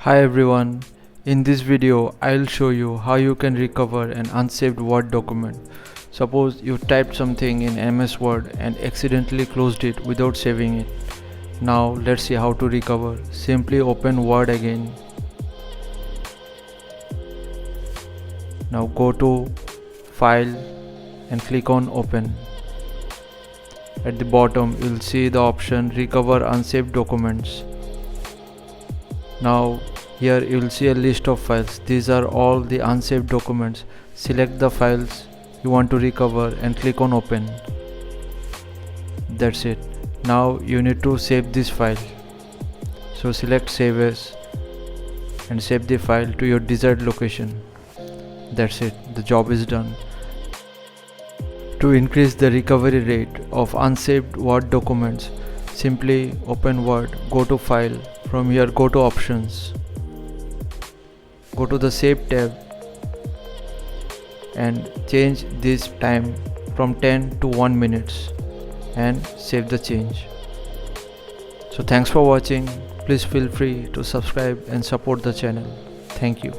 Hi everyone, in this video I'll show you how you can recover an unsaved Word document. Suppose you typed something in MS Word and accidentally closed it without saving it. Now let's see how to recover. Simply open Word again. Now go to File and click on Open. At the bottom you'll see the option Recover Unsaved Documents. Now here you will see a list of files. These are all the unsaved documents. Select the files you want to recover and click on open. That's it. Now you need to save this file. So select save as and save the file to your desired location. That's it. The job is done. To increase the recovery rate of unsaved Word documents, simply open Word, go to File. From here go to Options. Go to the Save tab and change this time from 10 to 1 minutes and save the change. So thanks for watching. Please feel free to subscribe and support the channel. Thank you.